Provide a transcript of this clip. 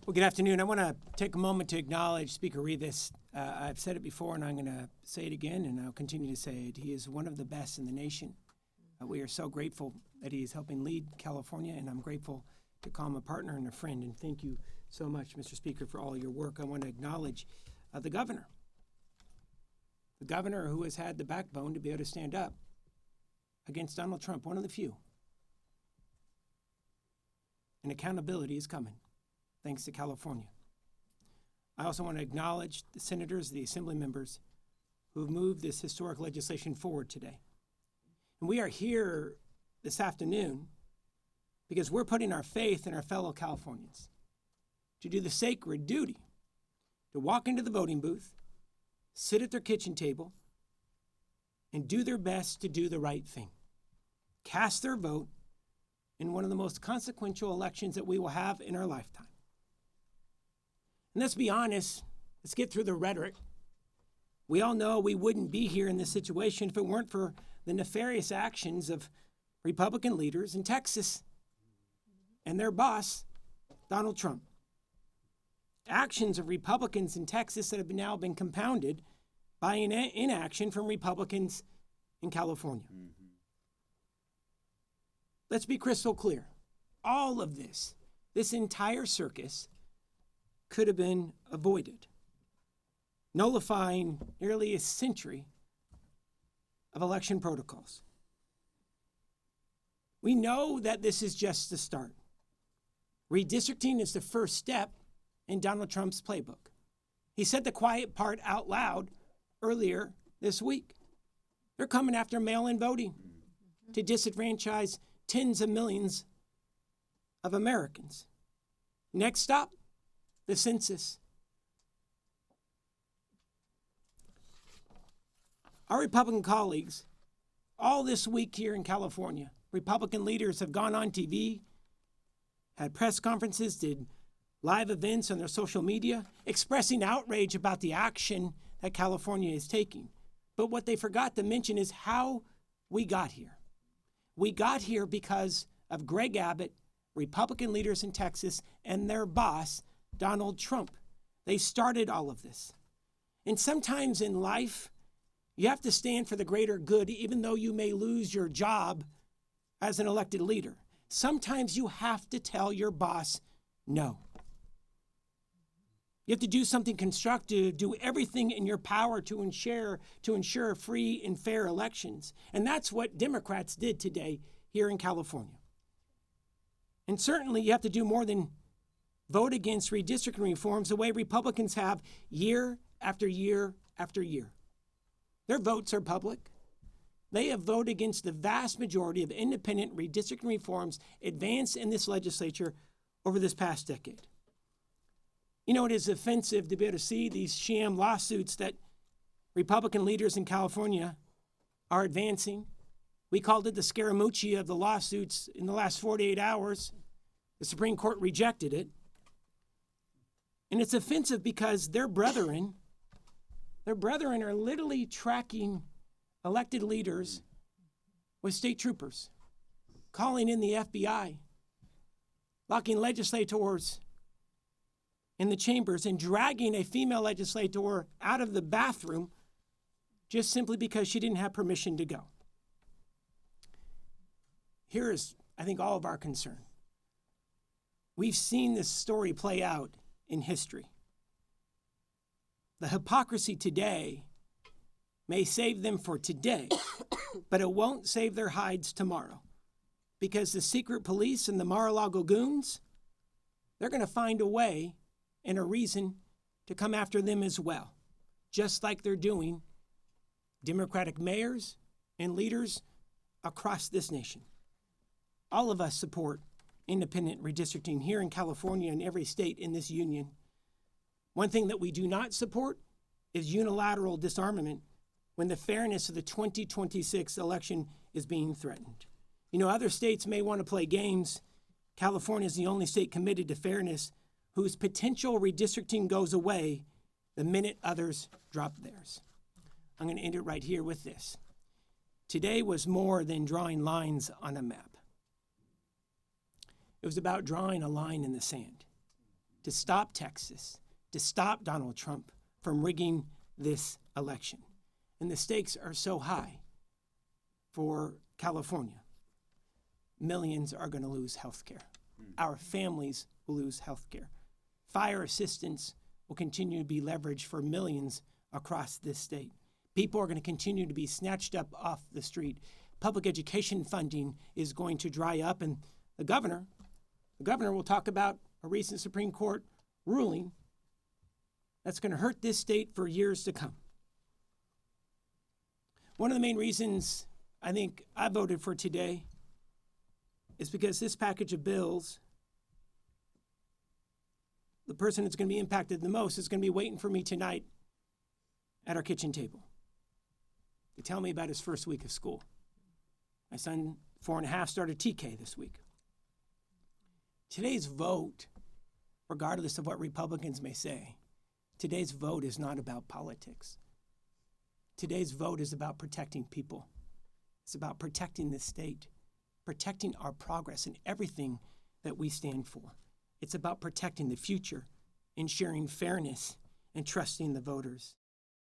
Well, good afternoon. I want to take a moment to acknowledge Speaker Rivas. I've said it before, and I'm going to say it again, and I'll continue to say it. He is one of the best in the nation. We are so grateful that he is helping lead California, and I'm grateful to call him a partner and a friend. And thank you so much, Mr. Speaker, for all your work. I want to acknowledge the governor who has had the backbone to be able to stand up against Donald Trump, one of the few. And accountability is coming, thanks to California. I also want to acknowledge the senators, the assembly members who have moved this historic legislation forward today. And we are here this afternoon because we're putting our faith in our fellow Californians to do the sacred duty to walk into the voting booth, sit at their kitchen table, and do their best to do the right thing. Cast their vote in one of the most consequential elections that we will have in our lifetime. And let's be honest, let's get through the rhetoric. We all know we wouldn't be here in this situation if it weren't for the nefarious actions of Republican leaders in Texas and their boss, Donald Trump. Actions of Republicans in Texas that have now been compounded by inaction from Republicans in California. Let's be crystal clear. All of this entire circus could have been avoided, nullifying nearly a century of election protocols. We know that this is just the start. Redistricting is the first step in Donald Trump's playbook. He said the quiet part out loud earlier this week. They're coming after mail-in voting to disenfranchise tens of millions of Americans. Next stop, the census. Our Republican colleagues, all this week here in California, Republican leaders have gone on TV, had press conferences, did live events on their social media, expressing outrage about the action that California is taking. But what they forgot to mention is how we got here. We got here because of Greg Abbott, Republican leaders in Texas, and their boss, Donald Trump. They started all of this. And sometimes in life, you have to stand for the greater good, even though you may lose your job as an elected leader. Sometimes you have to tell your boss no. You have to do something constructive, do everything in your power to ensure free and fair elections. And that's what Democrats did today here in California. And certainly you have to do more than vote against redistricting reforms the way Republicans have year after year after year. Their votes are public. They have voted against the vast majority of independent redistricting reforms advanced in this legislature over this past decade. You know, it is offensive to be able to see these sham lawsuits that Republican leaders in California are advancing. We called it the Scaramucci of the lawsuits in the last 48 hours. The Supreme Court rejected it. And it's offensive because their brethren are literally tracking elected leaders with state troopers, calling in the FBI, locking legislators in the chambers, and dragging a female legislator out of the bathroom just simply because she didn't have permission to go. Here is, I think, all of our concern. We've seen this story play out in history. The hypocrisy today may save them for today, but it won't save their hides tomorrow, because the secret police and the Mar-a-Lago goons, they're going to find a way and a reason to come after them as well, just like they're doing Democratic mayors and leaders across this nation. All of us support independent redistricting here in California and every state in this union. One thing that we do not support is unilateral disarmament when the fairness of the 2026 election is being threatened. You know, other states may want to play games. California is the only state committed to fairness whose potential redistricting goes away the minute others drop theirs. I'm going to end it right here with this. Today was more than drawing lines on a map. It was about drawing a line in the sand. to stop Texas, to stop Donald Trump from rigging this election. And the stakes are so high for California. Millions are going to lose health care. Our families will lose health care. Fire assistance will continue to be leveraged for millions across this state. People are going to continue to be snatched up off the street. Public education funding is going to dry up, and the governor will talk about a recent Supreme Court ruling that's going to hurt this state for years to come. One of the main reasons I think I voted for today is because this package of bills, the person that's going to be impacted the most is going to be waiting for me tonight at our kitchen table to tell me about his first week of school. My son, 4.5, started TK this week. Today's vote, regardless of what Republicans may say, today's vote is not about politics. Today's vote is about protecting people. It's about protecting this state, protecting our progress and everything that we stand for. It's about protecting the future, ensuring fairness, and trusting the voters.